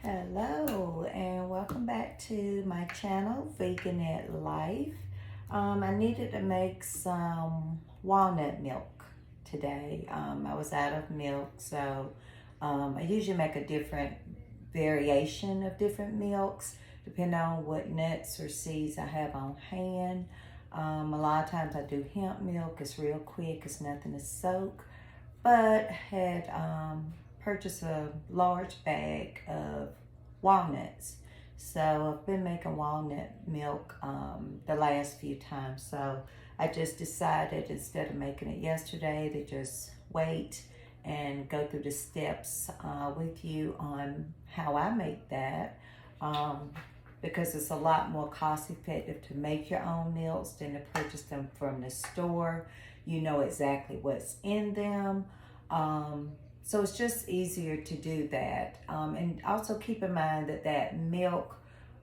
Hello and welcome back to my channel, Vegan-Nette Life. I needed to make some walnut milk today. I was out of milk, so I usually make a different variation of different milks depending on what nuts or seeds I have on hand. A lot of times I do hemp milk. It's real quick. It's nothing to soak. But had purchased a large bag of walnuts. So I've been making walnut milk the last few times. So I just decided instead of making it yesterday to just wait and go through the steps with you on how I make that. Because it's a lot more cost effective to make your own milks than to purchase them from the store. You know exactly what's in them. So it's just easier to do that. And also keep in mind that milk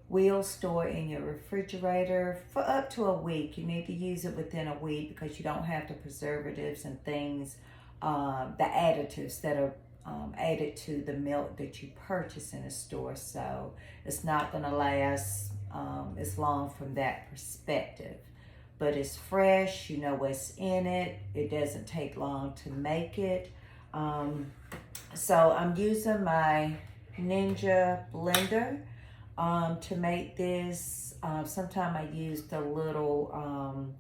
will store in your refrigerator for up to a week. You need to use it within a week because you don't have the preservatives and things, the additives that are added to the milk that you purchase in a store. So it's not going to last as long from that perspective. But it's fresh, you know what's in it. It doesn't take long to make it. So I'm using my Ninja blender to make this. Sometimes I use the little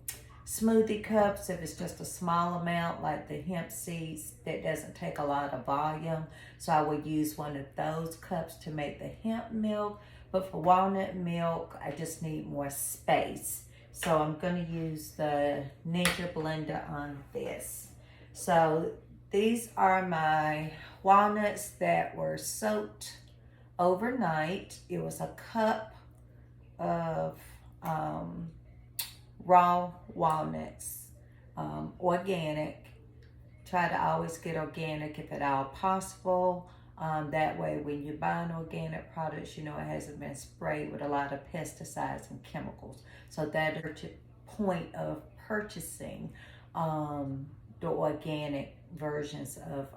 smoothie cups if it's just a small amount, like the hemp seeds that doesn't take a lot of volume. So I would use one of those cups to make the hemp milk. But for walnut milk, I just need more space. So I'm going to use the Ninja blender on this. So these are my walnuts that were soaked overnight. It was a cup of raw walnuts, organic. Try to always get organic if at all possible. That way when you buy an organic product, you know it hasn't been sprayed with a lot of pesticides and chemicals. So that is the point of purchasing the organic versions of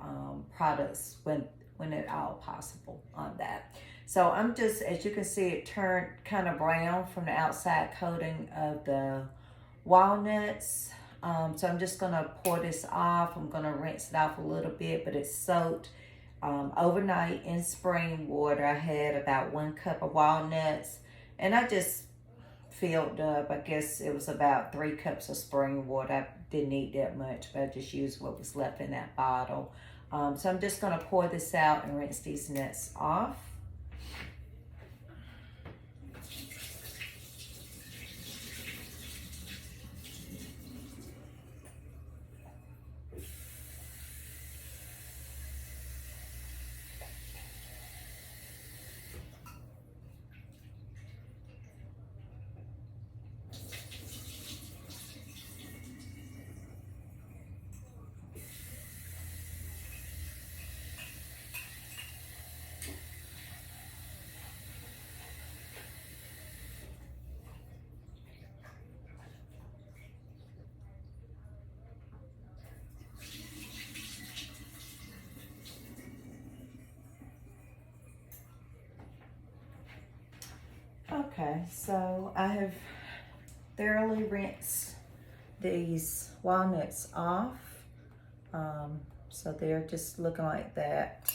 products when at all possible on that. So I'm just, as you can see, it turned kind of brown from the outside coating of the walnuts. So I'm just gonna pour this off. I'm gonna rinse it off a little bit, but it's soaked overnight in spring water. I had about 1 cup of walnuts and I just filled up. I guess it was about 3 cups of spring water. I didn't need that much, but I just used what was left in that bottle. So I'm just gonna pour this out and rinse these nuts off. Okay, so I have thoroughly rinsed these walnuts off. So they're just looking like that.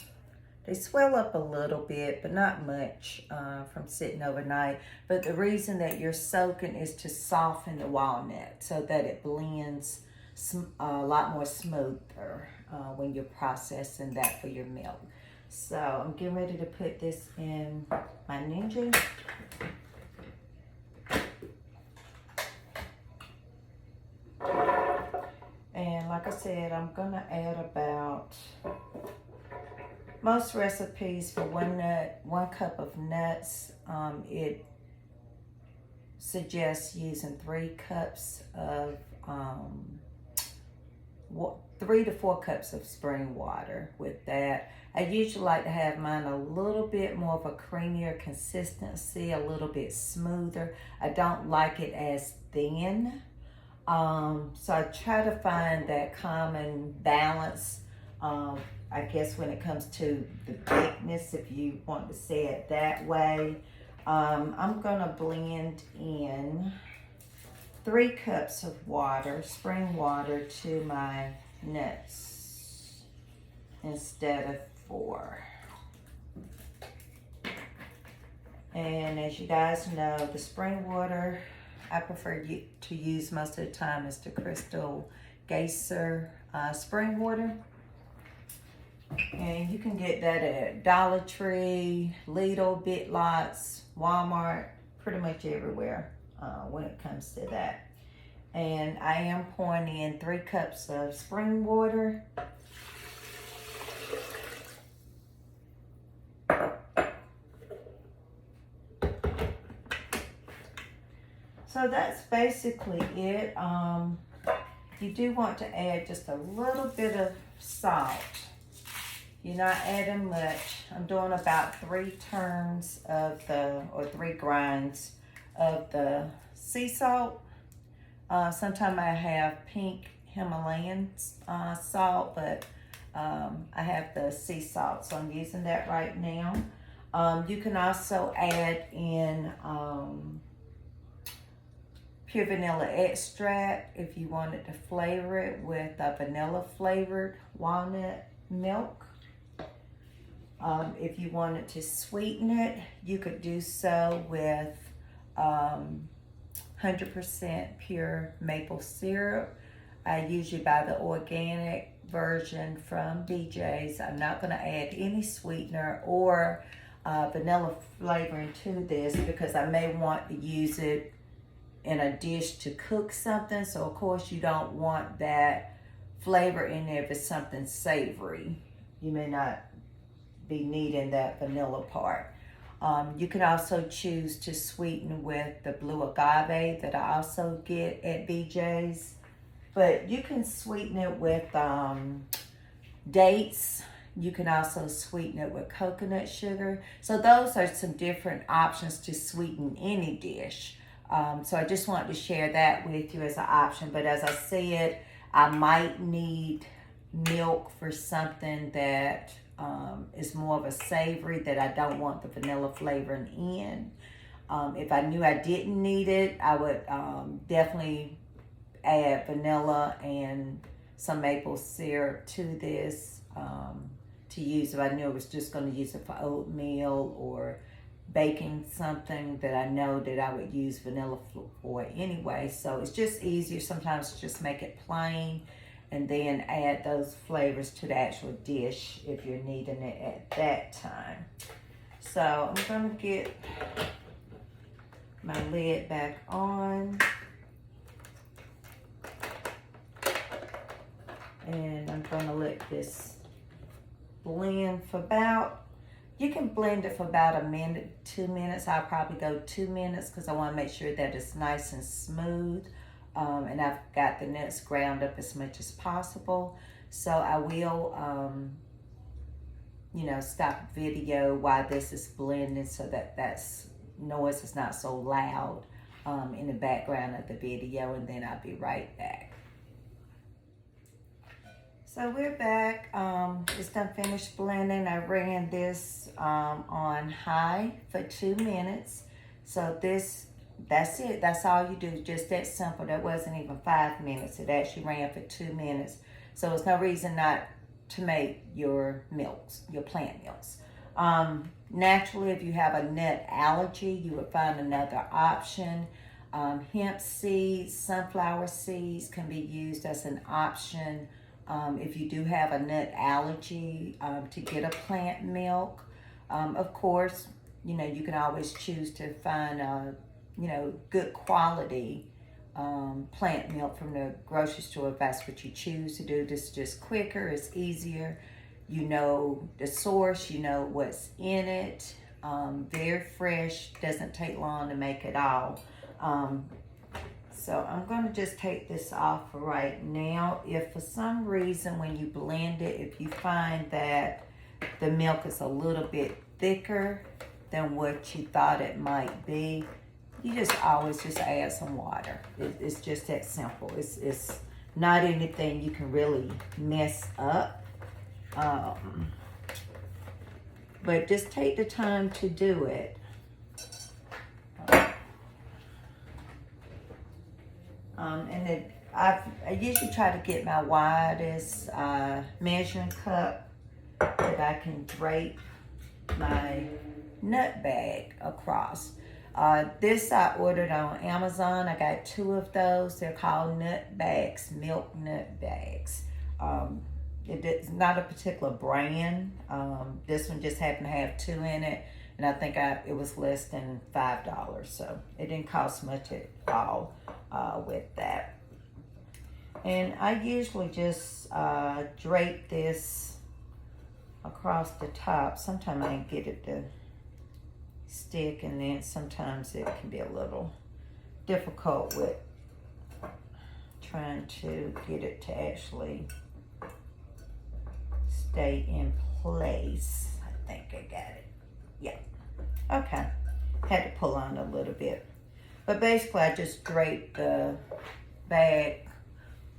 They swell up a little bit, but not much from sitting overnight. But the reason that you're soaking is to soften the walnut so that it blends a lot more smoother when you're processing that for your milk. So I'm getting ready to put this in my Ninja. And like I said, I'm gonna add about, most recipes for 1 cup of nuts, it suggests using 3 cups of, 3 to 4 cups of spring water with that. I usually like to have mine a little bit more of a creamier consistency, a little bit smoother. I don't like it as thin. So I try to find that common balance I guess when it comes to the thickness, if you want to say it that way, I'm gonna blend in 3 cups of water, spring water, to my nuts instead of 4. And as you guys know, the spring water I prefer to use most of the time is the Crystal Geyser spring water. And you can get that at Dollar Tree, Lidl, Big Lots, Walmart, pretty much everywhere when it comes to that. And I am pouring in 3 cups of spring water. So that's basically it. You do want to add just a little bit of salt. You're not adding much. I'm doing about 3 turns of or 3 grinds of the sea salt. Sometimes I have pink Himalayan salt, but I have the sea salt, so I'm using that right now. You can also add in pure vanilla extract if you wanted to flavor it with a vanilla flavored walnut milk. If you wanted to sweeten it, you could do so with 100% pure maple syrup. I usually buy the organic version from BJ's. I'm not going to add any sweetener or vanilla flavoring to this because I may want to use it in a dish to cook something. So of course you don't want that flavor in there if it's something savory. You may not be needing that vanilla part. You can also choose to sweeten with the blue agave that I also get at BJ's. But you can sweeten it with dates. You can also sweeten it with coconut sugar. So those are some different options to sweeten any dish. So I just wanted to share that with you as an option. But as I said, I might need milk for something that is more of a savory that I don't want the vanilla flavoring in. If I knew I didn't need it, I would definitely add vanilla and some maple syrup to this to use if I knew I was just going to use it for oatmeal or baking something that I know that I would use vanilla for anyway. So it's just easier sometimes to just make it plain and then add those flavors to the actual dish if you're needing it at that time. So I'm going to get my lid back on. And I'm going to let this blend for you can blend it for about a minute, 2 minutes. I'll probably go 2 minutes because I want to make sure that it's nice and smooth. And I've got the nuts ground up as much as possible. So I will, stop the video while this is blending so that noise is not so loud in the background of the video, and then I'll be right back. So we're back. It's done finished blending. I ran this on high for 2 minutes. So that's it. That's all you do. Just that simple. That wasn't even 5 minutes. It actually ran for 2 minutes. So there's no reason not to make your milks, your plant milks. Naturally, if you have a nut allergy, you would find another option. Hemp seeds, sunflower seeds can be used as an option. If you do have a nut allergy, to get a plant milk. Of course, you can always choose to find good quality plant milk from the grocery store if that's what you choose to do. This is just quicker, it's easier. You know the source, you know what's in it. Very fresh, doesn't take long to make it all. So I'm going to just take this off for right now. If for some reason when you blend it, if you find that the milk is a little bit thicker than what you thought it might be, you just always just add some water. It's just that simple. It's not anything you can really mess up. But just take the time to do it. And then I usually try to get my widest measuring cup that I can drape my nut bag across. This I ordered on Amazon. I got 2 of those. They're called nut bags, milk nut bags. It's not a particular brand. This one just happened to have 2 in it, and I think it was less than $5, so it didn't cost much at all with that. And I usually just drape this across the top. Sometimes I can get it to stick, and then sometimes it can be a little difficult with trying to get it to actually stay in place. I think I got it. Yeah. Okay. Had to pull on a little bit. But basically I just draped the bag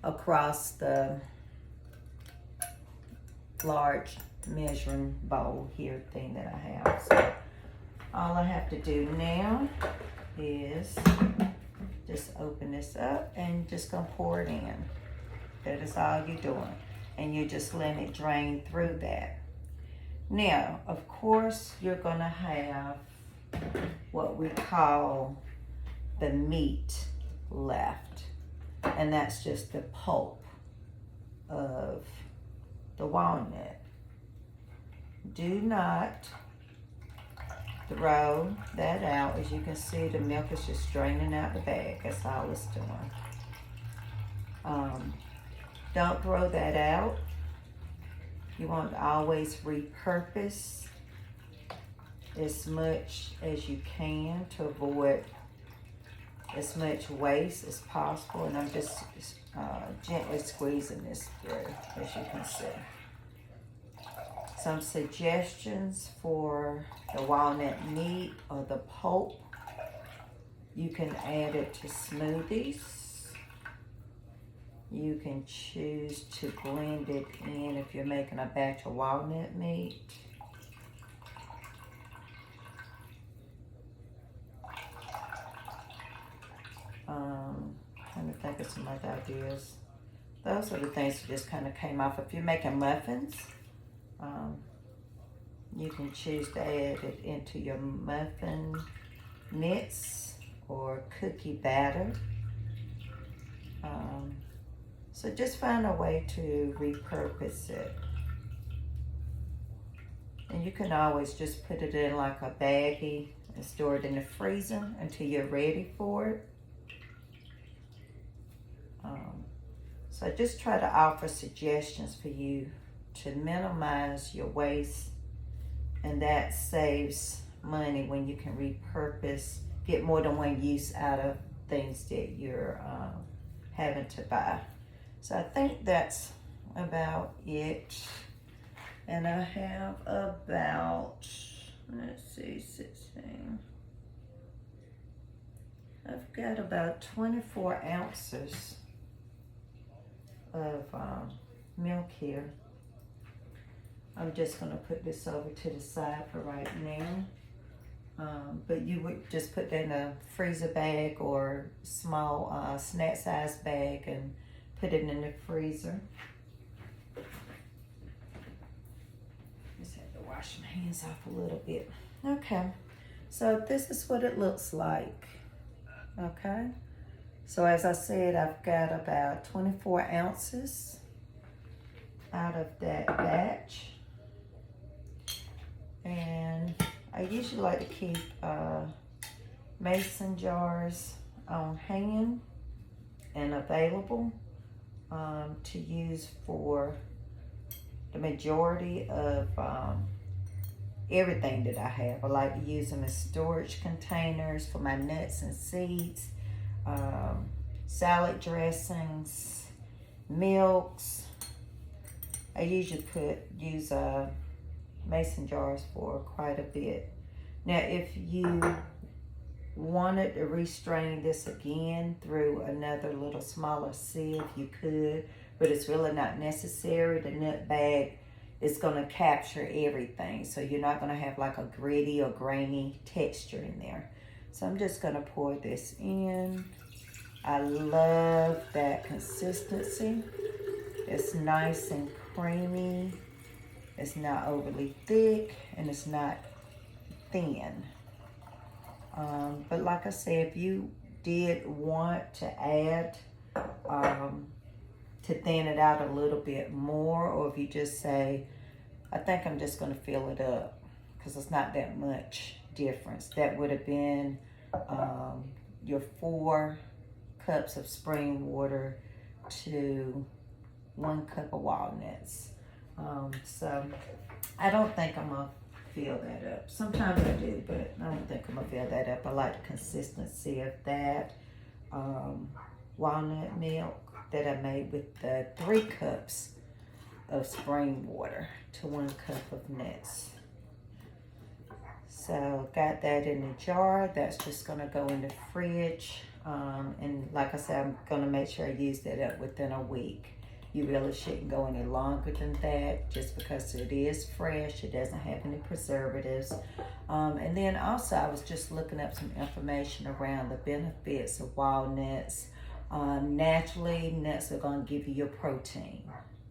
across the large measuring bowl here thing that I have. So all I have to do now is just open this up and just gonna pour it in. That is all you're doing. And you just let it drain through that. Now, of course, you're gonna have what we call the meat left. And that's just the pulp of the walnut. Do not throw that out. As you can see, the milk is just draining out the bag. That's all it's doing. Don't throw that out. You want to always repurpose as much as you can to avoid as much waste as possible. And I'm just gently squeezing this through, as you can see. Some suggestions for the walnut meat or the pulp. You can add it to smoothies. You can choose to blend it in if you're making a batch of walnut meat. Trying to think of some other ideas. Those are the things that just kind of came off. If you're making muffins, you can choose to add it into your muffin mix or cookie batter. So just find a way to repurpose it. And you can always just put it in like a baggie and store it in the freezer until you're ready for it. So I just try to offer suggestions for you to minimize your waste, and that saves money when you can repurpose, get more than one use out of things that you're having to buy. So I think that's about it. And I have about, let's see, 16. I've got about 24 ounces of milk here. I'm just gonna put this over to the side for right now. But you would just put that in a freezer bag or small snack size bag and put it in the freezer. Just have to wash my hands off a little bit. Okay, so this is what it looks like. Okay, so as I said, I've got about 24 ounces out of that batch. And I usually like to keep mason jars on hand and available to use for the majority of everything that I have. I like to use them as storage containers for my nuts and seeds, salad dressings, milks. I usually use mason jars for quite a bit. Now, if you wanted to restrain this again through another little smaller sieve, you could, but it's really not necessary. The nut bag it's going to capture everything. So you're not going to have like a gritty or grainy texture in there. So I'm just going to pour this in. I love that consistency. It's nice and creamy. It's not overly thick and it's not thin. But like I said, if you did want to add to thin it out a little bit more, or if you just say, I think I'm just going to fill it up because it's not that much difference. That would have been your 4 cups of spring water to 1 cup of walnuts. So I don't think I'm going to fill that up. Sometimes I do, but I don't think I'm going to fill that up. I like the consistency of that walnut milk that I made with the 3 cups of spring water to 1 cup of nuts. So got that in the jar. That's just going to go in the fridge. And like I said, I'm going to make sure I use that up within a week. You really shouldn't go any longer than that just because it is fresh. It doesn't have any preservatives. And then also I was just looking up some information around the benefits of walnuts. Naturally, nuts are going to give you your protein.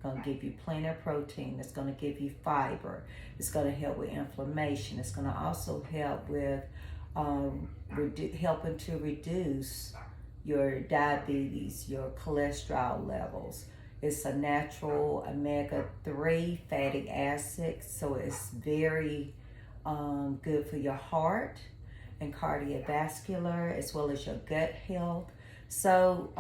Going to give you plenty of protein. It's going to give you fiber. It's going to help with inflammation. It's going to also help with helping to reduce your diabetes, your cholesterol levels. It's a natural omega-3 fatty acid, so it's very good for your heart and cardiovascular, as well as your gut health. So,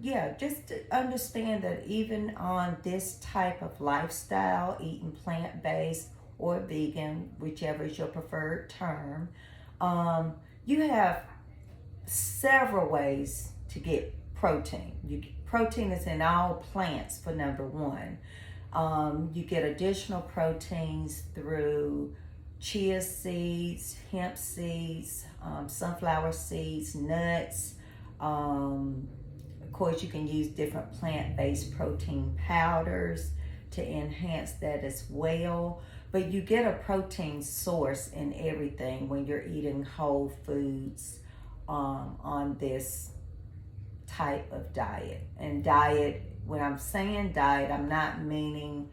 yeah, just to understand that even on this type of lifestyle, eating plant-based or vegan, whichever is your preferred term, you have several ways to get protein. Protein is in all plants for number one. You get additional proteins through chia seeds, hemp seeds, sunflower seeds, nuts. Of course, you can use different plant-based protein powders to enhance that as well. But you get a protein source in everything when you're eating whole foods on this type of diet. And diet, when I'm saying diet, I'm not meaning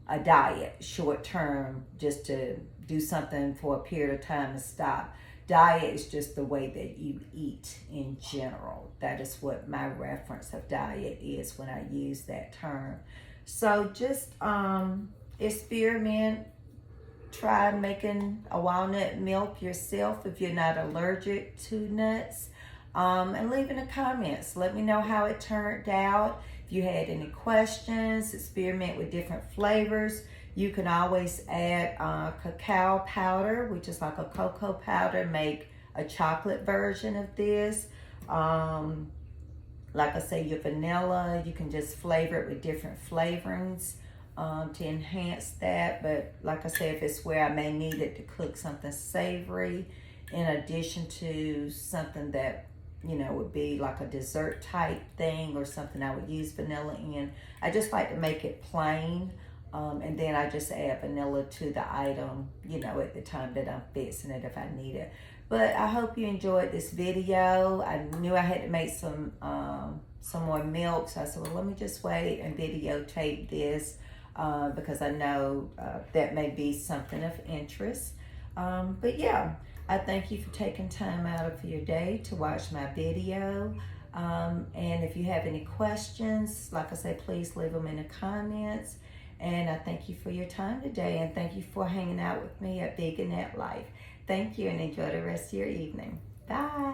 a diet short term just to do something for a period of time and stop. Diet is just the way that you eat in general. That is what my reference of diet is when I use that term. So just experiment, try making a walnut milk yourself if you're not allergic to nuts. And leave in the comments. Let me know how it turned out. If you had any questions, experiment with different flavors. You can always add cacao powder, which is like a cocoa powder. Make a chocolate version of this. Like I say, your vanilla, you can just flavor it with different flavorings to enhance that. But like I say, if it's where I may need it to cook something savory, in addition to something that would be like a dessert type thing or something I would use vanilla in. I just like to make it plain. And then I just add vanilla to the item, at the time that I'm fixing it if I need it. But I hope you enjoyed this video. I knew I had to make some more milk. So I said, well, let me just wait and videotape this because I know that may be something of interest. But yeah. I thank you for taking time out of your day to watch my video. And if you have any questions, like I said, please leave them in the comments. And I thank you for your time today. And thank you for hanging out with me at Vegan-Nette Life. Thank you and enjoy the rest of your evening. Bye.